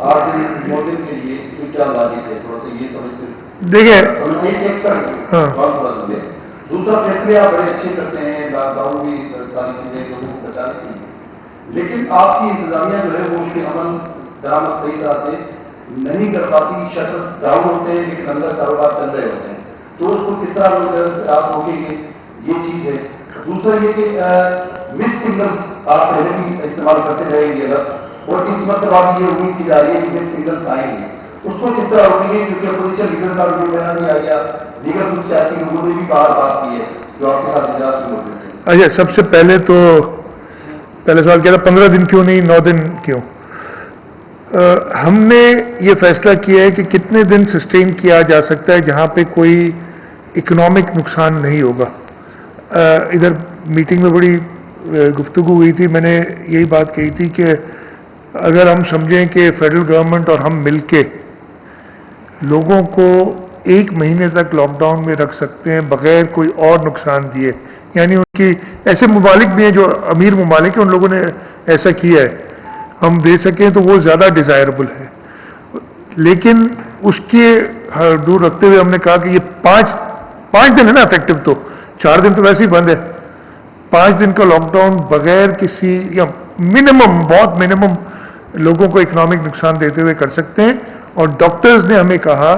8 دن 9 دن کے لیے, تو کیا لاجک ہے؟ تھوڑا سا یہ سمجھتے دیکھیں. دوسرا فیصلے آپ بڑے اچھے کرتے ہیں, لاک ڈاؤن بھی ساری چیزیں لوگوں کو بچانے کے لیے, لیکن آپ کی انتظامیہ جو ہے وہ اس کے عمل درآمد صحیح طرح سے نہیں کر پاتی. شٹر ڈاؤن ہوتے ہیں لیکن اندر کاروبار چل رہے ہوتے ہیں. تو اس کو کس طرح آپ روکیں گے, یہ چیز ہے. دوسرا یہ کہ مس سگنلس آپ پہلے بھی استعمال کرتے رہیں گے ادھر, اور اس مرتبہ بھی یہ امید کی جا رہی ہے کہ مس سگنلس آئیں گے, اس کو کس طرح روکیں گے؟ کیونکہ اپوزیشن لیڈر کا بھی بیان بھی آ گیا, دیگر کچھ سیاسی لوگوں نے بھی بار بات کی ہے جو آپ کے ساتھ اجازت میں موجود ہیں. اچھا, سب سے پہلے تو پہلے سوال کیا تھا 15 دن کیوں نہیں 9 دن کیوں؟ ہم نے یہ فیصلہ کیا ہے کہ کتنے دن سسٹین کیا جا سکتا ہے جہاں پہ کوئی اکنامک نقصان نہیں ہوگا. ادھر میٹنگ میں بڑی گفتگو ہوئی تھی, میں نے یہی بات کہی تھی کہ اگر ہم سمجھیں کہ فیڈرل گورنمنٹ اور ہم مل کے لوگوں کو 1 مہینے تک لاک ڈاؤن میں رکھ سکتے ہیں بغیر کوئی اور نقصان دیے, یعنی ان کی ایسے ممالک بھی ہیں جو امیر ممالک ہیں, ان لوگوں نے ایسا کیا ہے, ہم دے سکیں تو وہ زیادہ ڈیزائربل ہے. لیکن اس کے دور رکھتے ہوئے ہم نے کہا کہ یہ 5 دن ہے نا افیکٹو, تو 4 دن تو ویسے ہی بند ہے. 5 دن کا لاک ڈاؤن بغیر کسی یا منیمم بہت منیمم لوگوں کو اکنامک نقصان دیتے ہوئے کر سکتے ہیں. اور ڈاکٹرز نے ہمیں کہا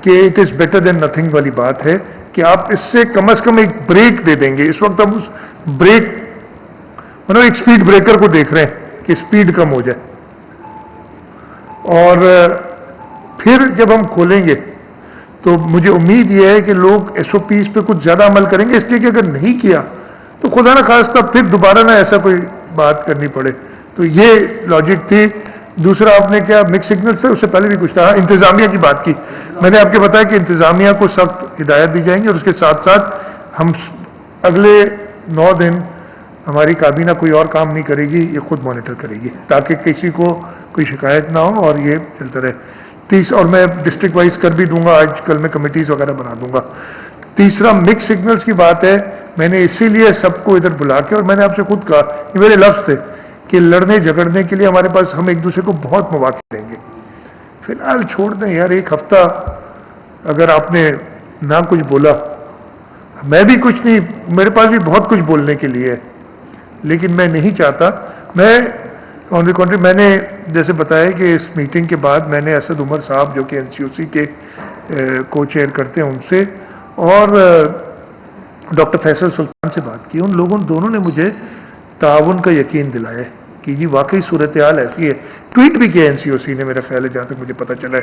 کہ it is better than nothing والی بات ہے کہ آپ اس سے کم از کم ایک بریک دے دیں گے. اس وقت ہم اس بریک مطلب ایک سپیڈ بریکر کو دیکھ رہے ہیں کہ سپیڈ کم ہو جائے, اور پھر جب ہم کھولیں گے تو مجھے امید یہ ہے کہ لوگ ایس او پیز پہ کچھ زیادہ عمل کریں گے, اس لیے کہ اگر نہیں کیا تو خدا نہ خواستہ پھر دوبارہ نہ ایسا کوئی بات کرنی پڑے. تو یہ لاجک تھی. دوسرا آپ نے کیا مکس سگنل سے, اس سے پہلے بھی کچھ تھا, انتظامیہ کی بات کی. میں نے آپ کو بتایا کہ انتظامیہ کو سخت ہدایت دی جائیں گی, اور اس کے ساتھ ساتھ ہم اگلے 9 دن ہماری کابینہ کوئی اور کام نہیں کرے گی, یہ خود مانیٹر کرے گی تاکہ کسی کو کوئی شکایت نہ ہو اور یہ چلتا رہے. اور میں ڈسٹرکٹ وائز کر بھی دوں گا, آج کل میں کمیٹیز وغیرہ بنا دوں گا. تیسرا مکس سگنلز کی بات ہے, میں نے اسی لیے سب کو ادھر بلا کے, اور میں نے آپ سے خود کہا, یہ میرے لفظ تھے کہ لڑنے جھگڑنے کے لیے ہمارے پاس ہم ایک دوسرے کو بہت مواقع دیں گے. فی الحال چھوڑ دیں یار, 1 ہفتہ اگر آپ نے نہ کچھ بولا, میں بھی کچھ نہیں, میرے پاس بھی بہت کچھ بولنے کے لیے ہے, لیکن میں نہیں چاہتا. میں آن دی کنٹری, میں نے جیسے بتایا کہ اس میٹنگ کے بعد میں نے اسد عمر صاحب جو کہ این سی او سی کے کو چیئر کرتے ہیں ان سے, اور ڈاکٹر فیصل سلطان سے بات کی. ان لوگوں دونوں نے مجھے تعاون کا یقین دلایا ہے کہ جی واقعی صورتحال ایسی ہے. ٹویٹ بھی کیا این سی او سی نے, میرا خیال ہے جہاں تک مجھے پتہ چلا ہے,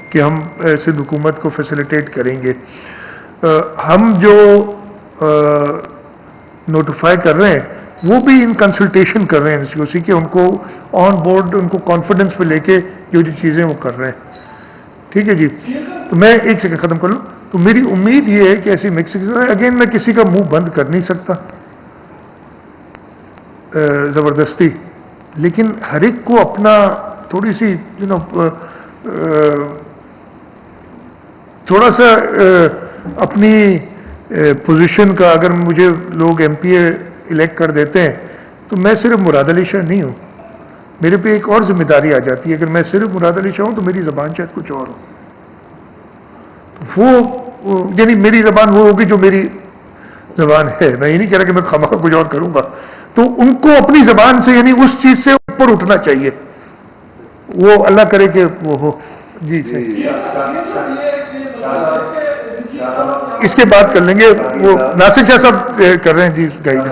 کہ ہم سندھ حکومت کو فیسیلیٹیٹ کریں گے. ہم جو نوٹیفائی کر رہے ہیں وہ بھی ان کنسلٹیشن کر رہے ہیں این سی او سی کے, ان کو آن بورڈ, ان کو کانفیڈنس پہ لے کے جو چیزیں وہ کر رہے ہیں. ٹھیک ہے جی, تو میں ایک سیکنڈ ختم کر لوں. تو میری امید یہ ہے کہ ایسی مکسنگ, اگین میں کسی کا منہ بند کر نہیں سکتا زبردستی, لیکن ہر ایک کو اپنا تھوڑی سی تھوڑا سا اپنی پوزیشن کا, اگر مجھے لوگ ایم پی اے الیکٹ کر دیتے ہیں تو میں صرف مراد علی شاہ نہیں ہوں, میرے پہ ایک اور ذمہ داری آ جاتی ہے. اگر میں صرف مراد علی شاہ ہوں تو میری زبان شاید کچھ اور ہو, وہ یعنی میری زبان وہ ہوگی جو میری زبان ہے. میں یہ نہیں کہہ رہا کہ میں خواہ کچھ اور کروں گا, تو ان کو اپنی زبان سے یعنی اس چیز سے اوپر اٹھنا چاہیے, وہ اللہ کرے کہ وہ ہو. جی اس کے بعد کر لیں گے, وہ ناصر شاہ صاحب کر رہے ہیں جی گائیڈ.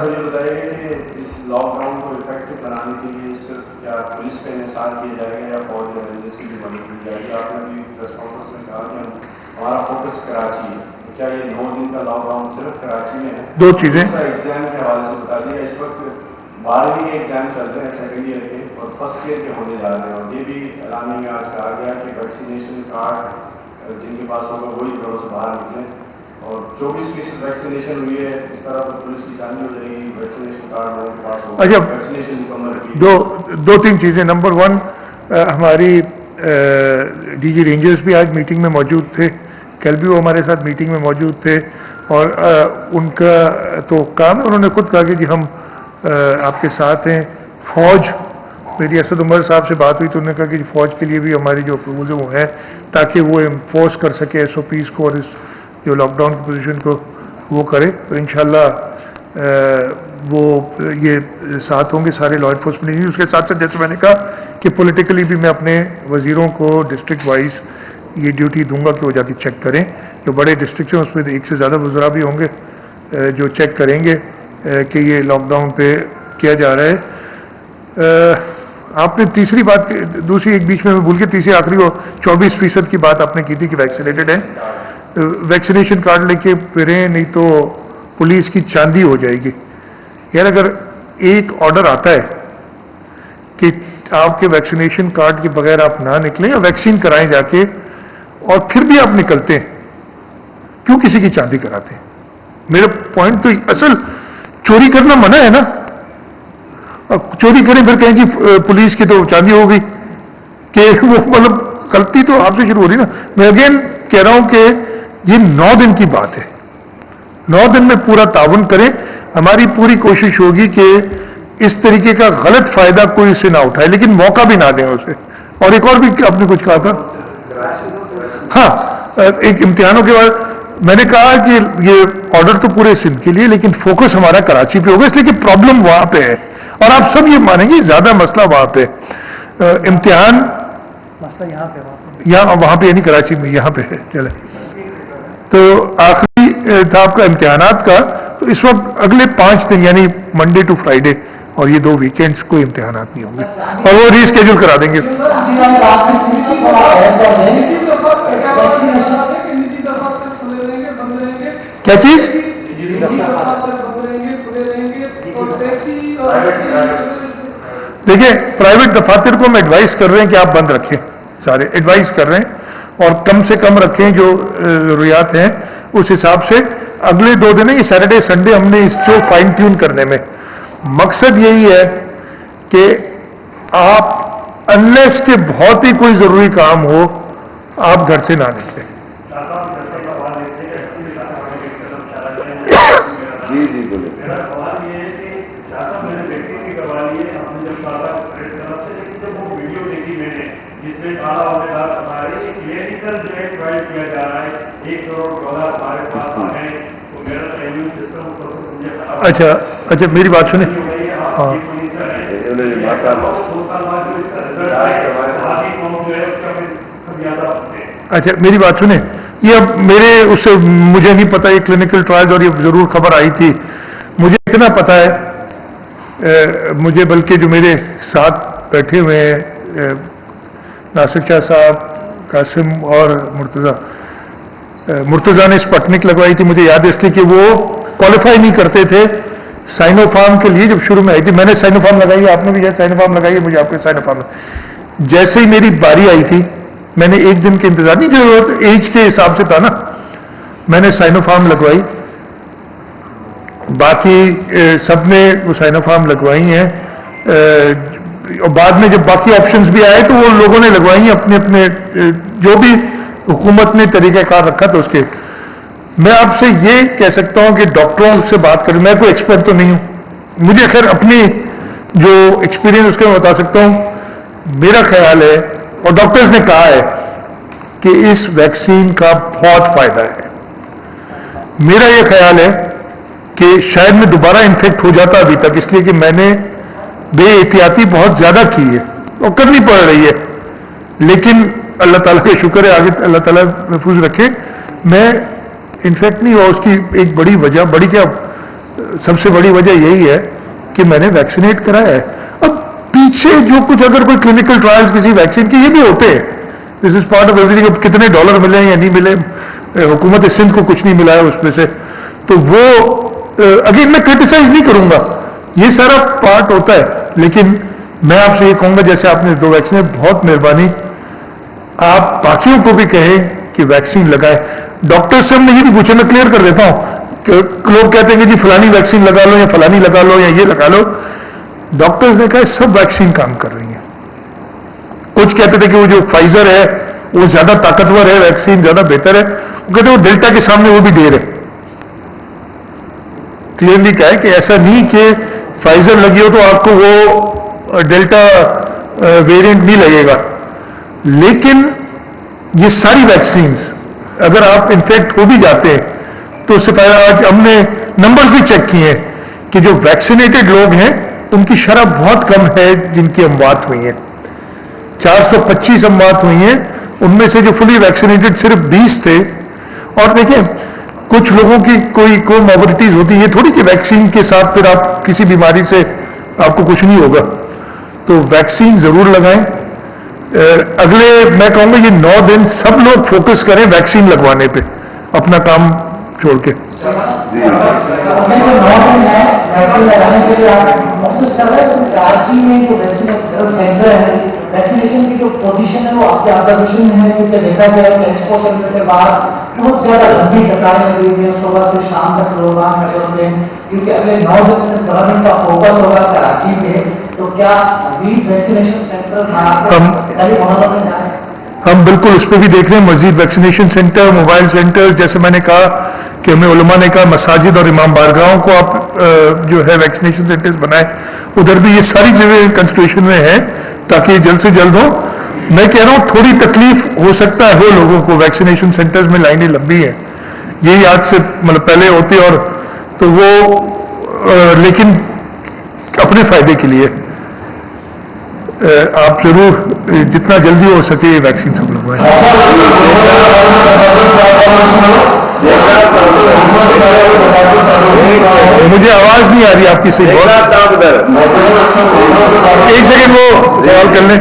ہمارا فوکس کراچی ہے, کیا یہ 9 دن کا لاک ڈاؤن صرف کراچی میں ہے؟ 2 چیزیں ایگزام کے حوالے سے بتا دیا, اس وقت 12ویں کے ایگزام چل رہے ہیں, سیکنڈ ایئر کے, اور فرسٹ ایئر کے ہونے جا رہے ہیں. اور یہ بھی اعلامیہ میں آج کہا گیا کہ ویکسینیشن کارڈ جن کے پاس ہوگا وہی گھروں سے باہر نکلیں, اور 24% ویکسینیشن ہوئی ہے, اس طرح تو پولیس کی جانی ہو جائے گی. ویکسینیشن کارڈ لوگوں کے پاس ہوگا, ویکسینیشن مکمل. 2-3 چیزیں. نمبر 1, ہماری ڈی جی رینجرز بھی آج میٹنگ میں موجود تھے, کل بھی وہ ہمارے ساتھ میٹنگ میں موجود تھے, اور ان کا تو کام ہے, انہوں نے خود کہا کہ جی ہم آپ کے ساتھ ہیں. فوج, میری اسد عمر صاحب سے بات ہوئی تو انہوں نے کہا کہ فوج کے لیے بھی ہماری جو اپروول ہیں وہ ہیں تاکہ وہ انفورس کر سکے ایس او پیز کو, اور اس جو لاک ڈاؤن کی پوزیشن کو وہ کرے. تو انشاءاللہ وہ یہ ساتھ ہوں گے سارے لا انفورسمنٹ. اس کے ساتھ ساتھ جیسے میں نے کہا کہ پولیٹیکلی بھی میں اپنے وزیروں کو ڈسٹرکٹ وائز یہ ڈیوٹی دوں گا کہ وہ جا کے چیک کریں. جو بڑے ڈسٹرکٹ ہیں اس میں ایک سے زیادہ وزراء بھی ہوں گے جو چیک کریں گے کہ یہ لاک ڈاؤن پہ کیا جا رہا ہے. آپ نے تیسری بات دوسری ایک بیچ میں بھول کے تیسری آخری وہ 24% کی بات آپ نے کی تھی کہ ویکسینیٹڈ ہیں. ویکسینیشن کارڈ لے کے پھریں نہیں تو پولیس کی چاندی ہو جائے گی. یار اگر ایک آرڈر آتا ہے کہ آپ کے ویکسینیشن کارڈ کے بغیر آپ نہ نکلیں یا ویکسین کرائیں جا کے اور پھر بھی آپ نکلتے ہیں, کیوں کسی کی چاندی کراتے ہیں؟ میرا پوائنٹ تو اصل چوری کرنا منع ہے نا. چوری کریں پھر کہیں جی پولیس کی تو چاندی ہو گئی کہ وہ مطلب غلطی تو آپ سے شروع ہو رہی نا. میں اگین کہہ رہا ہوں کہ یہ 9 دن کی بات ہے, 9 دن میں پورا تعاون کریں. ہماری پوری کوشش ہوگی کہ اس طریقے کا غلط فائدہ کوئی اسے نہ اٹھائے, لیکن موقع بھی نہ دیں اسے. اور ایک اور بھی آپ نے کچھ کہا تھا, ہاں ایک امتحانوں کے بعد میں نے کہا کہ یہ آرڈر تو پورے سندھ کے لیے, لیکن فوکس ہمارا کراچی پہ ہوگا, اس لیے کہ پرابلم وہاں پہ ہے اور آپ سب یہ مانیں گے زیادہ مسئلہ وہاں پہ. امتحان مسئلہ یہاں پہ یہاں وہاں پہ یعنی کراچی میں یہاں پہ ہے. چلے تو آخری تھا آپ کا امتحانات کا. تو اس وقت اگلے 5 دن یعنی منڈے ٹو فرائیڈے اور یہ 2 ویکینڈز کوئی امتحانات نہیں ہوں گے اور وہ ری اسکیڈول کرا دیں گے. کیا چیز؟ دیکھیں پرائیویٹ دفاتر کو ہم ایڈوائز کر رہے ہیں کہ آپ بند رکھیں, سارے ایڈوائز کر رہے ہیں اور کم سے کم رکھیں جو ضروریات ہیں اس حساب سے. اگلے 2 دن یہ سیٹرڈے سنڈے ہم نے اس کو فائن ٹیون کرنے میں مقصد یہی ہے کہ آپ انلیس کہ بہت ہی کوئی ضروری کام ہو آپ گھر سے نہ نکلیں. جی جی بولے. اچھا اچھا میری بات سنیں. ہاں اچھا میری بات سنیں. یہ اب میرے اس سے مجھے نہیں پتا یہ کلینکل ٹرائلز اور یہ ضرور خبر آئی تھی. مجھے اتنا پتا ہے مجھے بلکہ جو میرے ساتھ بیٹھے ہوئے ہیں ناصر شاہ صاحب, قاسم اور مرتضیٰ نے اسپٹنک لگوائی تھی. مجھے یاد ہے اس لیے کہ وہ کوالیفائی نہیں کرتے تھے سائنو فارم کے لیے. جب شروع میں آئی تھی میں نے سائنو فارم لگائی, آپ نے بھی سائنو فارم لگائی ہے, مجھے آپ کے سائنو فارم. جیسے ہی میری باری آئی تھی میں نے 1 دن کے انتظار نہیں, جو ایج کے حساب سے تھا نا, میں نے سائنو فارم لگوائی. باقی سب نے وہ سائنو فارم لگوائی ہیں اور بعد میں جب باقی آپشنز بھی آئے تو وہ لوگوں نے لگوائی ہیں اپنے اپنے جو بھی حکومت نے طریقہ کار رکھا تھا اس کے. میں آپ سے یہ کہہ سکتا ہوں کہ ڈاکٹروں سے بات کریں, میں کوئی ایکسپرٹ تو نہیں ہوں, مجھے خیر اپنی جو ایکسپیرینس اس کے میں بتا سکتا ہوں. میرا خیال ہے اور ڈاکٹرز نے کہا ہے کہ اس ویکسین کا بہت فائدہ ہے. میرا یہ خیال ہے کہ شاید میں دوبارہ انفیکٹ ہو جاتا ابھی تک, اس لیے کہ میں نے بے احتیاطی بہت زیادہ کی ہے اور کرنی پڑ رہی ہے, لیکن اللہ تعالیٰ کا شکر ہے, آگے اللہ تعالیٰ محفوظ رکھے. میں انفیکٹ نہیں ہوا. اس کی ایک بڑی وجہ, بڑی کیا سب سے بڑی وجہ یہی ہے کہ میں نے ویکسینیٹ کرایا ہے. اب پیچھے جو کچھ اگر کوئی کلینکل ٹرائلز کسی ویکسین کے یہ بھی ہوتے ہیں, this is part of everything. کتنے ڈالر ملے یا نہیں ملے, حکومت سندھ کو کچھ نہیں ملا ہے اس میں سے, تو وہ اگین میں کرٹیسائز نہیں کروں گا, یہ سارا پارٹ ہوتا ہے. لیکن میں آپ سے یہ کہوں گا جیسے آپ نے 2 ویکسین, بہت مہربانی آپ باقیوں کو بھی کہیں کہ ویکسین لگائیں. ڈاکٹر سے ہم نے یہ بھی پوچھا, میں کلیئر کر دیتا ہوں کہ لوگ کہتے ہیں کہ جی فلانی ویکسین لگا لو یا فلانی لگا لو یا یہ لگا لو. ڈاکٹرز نے کہا سب ویکسین کام کر رہی ہیں. کچھ کہتے تھے کہ وہ جو فائزر ہے وہ زیادہ طاقتور ہے, ویکسین زیادہ بہتر ہے. وہ کہتے ہیں وہ ڈیلٹا کے سامنے وہ بھی ڈیر ہے. کلیئرلی کہا ہے کہ ایسا نہیں کہ فائزر لگی ہو تو آپ کو وہ ڈیلٹا ویریئنٹ نہیں لگے گا, لیکن یہ ساری ویکسینز اگر آپ انفیکٹ ہو بھی جاتے ہیں تو اس سے پہلے آج ہم نے نمبرز بھی چیک کیے ہیں کہ جو ویکسینیٹڈ لوگ ہیں ان کی شرح بہت کم ہے جن کی اموات ہوئی ہیں. 425 اموات ہوئی ہیں، ان میں سے جو فلی ویکسینیٹڈ صرف 20 تھے. اور دیکھیں کچھ لوگوں کی کوئی کوموربڈیز ہوتی ہے، تھوڑی کہ ویکسین کے ساتھ پھر آپ کسی بیماری سے آپ کو کچھ نہیں ہوگا. تو ویکسین ضرور لگائیں. اگلے میں کہوں گا یہ 9 دن سب لوگ فوکس کریں ویکسین لگوانے پہ اپنا کام چھوڑ کے. اپنے جو 9 دن ہے ویکسین لگانے کے لیے آپ مختص کر رہے ہیں. کراچی میں جو ویکسینیشن سینٹر ہے، ویکسینیشن کی جو پوزیشن ہے وہ آپ کے آبزرویشن میں ہے، کیونکہ دیکھا گیا ہے کہ ایکسپو سینٹر کے بعد بہت زیادہ لمبی قطاریں لگی ہوئی ہیں، صبح سے شام تک لوگ وہاں کھڑے ہوتے ہیں، کیونکہ اگلے 9 دن سے 10 دن کا فوکس ہوگا کراچی میں. تو کیا مزید ویکسینیشن سینٹر ہم بالکل اس پہ بھی دیکھ رہے ہیں، مزید ویکسینیشن سینٹر، موبائل سینٹر، جیسے میں نے کہا کہ ہمیں علماء نے کہا مساجد اور امام بارگاہوں کو آپ جو ہے ویکسینیشن سینٹرز بنائیں. ادھر بھی یہ ساری چیزیں کنسٹیٹیوشن میں ہیں تاکہ یہ جلد سے جلد ہو. میں کہہ رہا ہوں تھوڑی تکلیف ہو سکتا ہے لوگوں کو، ویکسینیشن سینٹرز میں لائنیں لمبی ہیں، یہی آج سے مطلب پہلے ہوتی، اور تو وہ لیکن اپنے فائدے کے لیے آپ ضرور جتنا جلدی ہو سکے یہ ویکسین سب لگوائیں. مجھے آواز نہیں آ رہی آپ کی صحیح. ایک سیکنڈ وہ سوال کر لیں.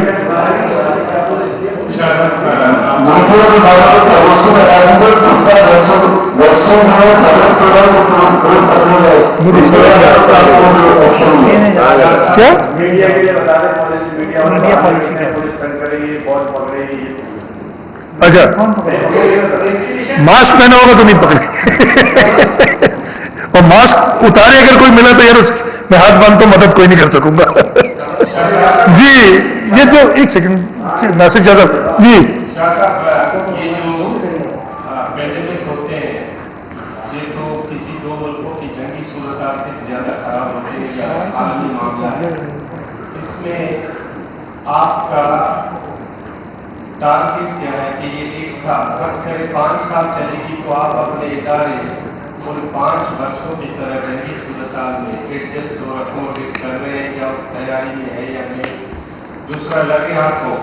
کیا میڈیا کے لیے بتا دیں، میڈیا پالیسی کرے گی، بہت پکڑے گی. اچھا ماسک پہنا ہوگا تو نہیں پکڑے اور ماسک اتارے اگر کوئی ملا تو یار اس میں ہاتھ باندھ تو مدد کوئی نہیں کر سکوں گا. جی یہ تو ایک سیکنڈ ناصر شاہ صاحب. جی یہ جو پینڈیمک ہوتے ہیں یہ تو کسی 2 ملکوں کی جنگی صورتحال سے زیادہ خراب ہوتے ہیں، یہ عالمی معاملہ ہے. اس میں آپ کا ٹارگیٹ کیا ہے کہ یہ 1 سال فرض کریں 5 سال چلے گی تو آپ اپنے ادارے ان 5 برسوں کی طرح جنگی صورتحال میں ایڈجسٹ اور اکوموڈیٹ کر رہے ہیں یا تیاری میں ہے یا نہیں؟ دوسرا لگے ہاتھوں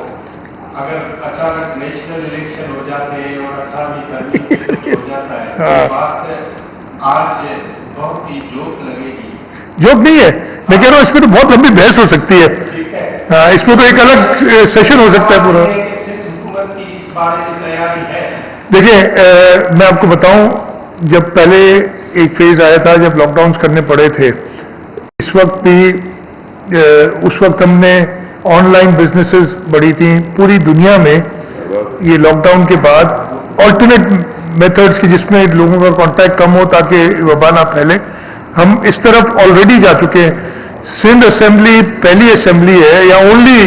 اگر اچانک نیشنل الیکشن ہو جاتے ہیں اور 18ویں ترمیم پہ کچھ ہو جاتا ہے تو بات آج بہت ہی جوک لگے گی. جوک نہیں ہے، میں کہہ رہا ہوں اس پہ تو بہت لمبی بحث ہو سکتی ہے. ٹھیک ہے، اس میں تو ایک الگ سیشن ہو سکتا ہے پورا. حکومت کی اس بارے میں تیاری ہے؟ دیکھیں میں آپ کو بتاؤں، جب پہلے ایک فیز آیا تھا جب لاک ڈاؤنز کرنے پڑے تھے، اس وقت بھی اس وقت ہم نے آن لائن بزنسز بڑھی تھیں پوری دنیا میں. یہ لاک ڈاؤن کے بعد آلٹرنیٹ میتھڈز کی جس میں لوگوں کا کانٹیکٹ کم ہو تاکہ وبا نہ پھیلے، ہم اس طرف آلریڈی جا چکے ہیں. سندھ اسمبلی پہلی اسمبلی ہے یا اونلی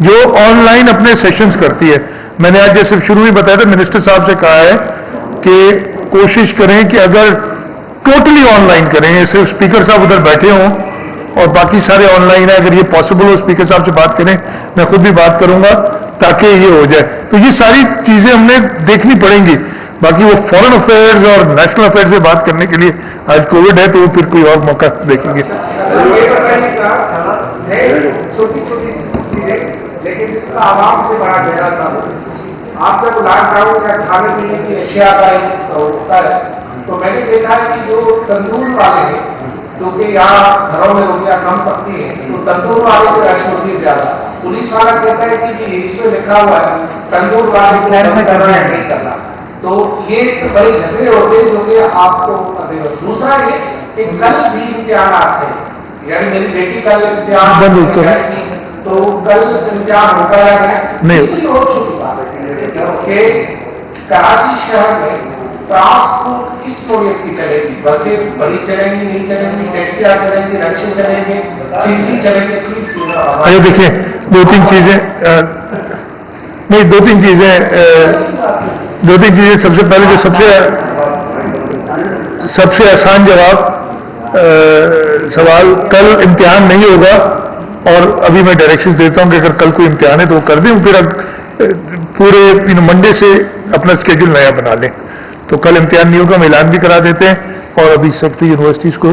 جو آن لائن اپنے سیشنز کرتی ہے. میں نے آج جیسے شروع میں بتایا تھا، منسٹر صاحب سے کہا ہے کہ کوشش کریں کہ اگر ٹوٹلی آن لائن کریں، صرف اسپیکر صاحب ادھر بیٹھے ہوں اور باقی سارے آن لائن ہیں، اگر یہ پاسبل ہو اسپیکر صاحب سے بات کریں، میں خود بھی بات کروں گا تاکہ یہ ہو جائے. تو یہ ساری چیزیں ہم نے دیکھنی پڑیں گی. باقی وہ فورن افیئرز اور نیشنل افیئرز سے بات کرنے کے لیے آج کووڈ ہے تو وہ پھر کوئی اور موقع دیکھیں گے. لیکن اس کا عوام سے بڑا گہرا تعلق ہے. آپ جب لاک ڈاؤن یا کھانے پینے کی اشیاء کا ہوتا ہے تو میں نے دیکھا ہے کہ جو تندور والے ہیں، کیونکہ یہاں گھروں میں روٹیاں کم پکتی ہیں تو تندور والے کی رش ہوتی ہے زیادہ. پولیس والا کہتا ہے کہ اس میں لکھا ہوا ہے تندور والے کو نہیں کرنا. تو یہ بڑے جھگڑے ہوتے ہیں جو کہ آپ کو. دوسرا یہ کہ کل بھی امتحانات ہیں، یعنی میری بیٹی کل امتحان تو کل امتحان ہو پایا ہے. اسی اور چھوٹی بات کہ کراچی شہر میں ٹرانسپورٹ کس نوعیت کی چلے گی؟ بسیں بڑی چلیں گی نہیں چلیں گی؟ ٹیکسیاں چلیں گی؟ رکشے چلیں گے؟ چنچی چلیں گے؟ پلیز دیکھیں دو تین چیزیں سب سے پہلے جو سب سے آسان جواب سوال، کل امتحان نہیں ہوگا اور ابھی میں ڈائریکشن دیتا ہوں کہ اگر کل کوئی امتحان ہے تو وہ کر دیں، پھر پورے منڈے سے اپنا اسکیجول نیا بنا لیں. تو کل امتحان نہیں ہوگا، ہم اعلان بھی کرا دیتے ہیں اور ابھی سیکٹری یونیورسٹیز کو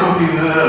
SOP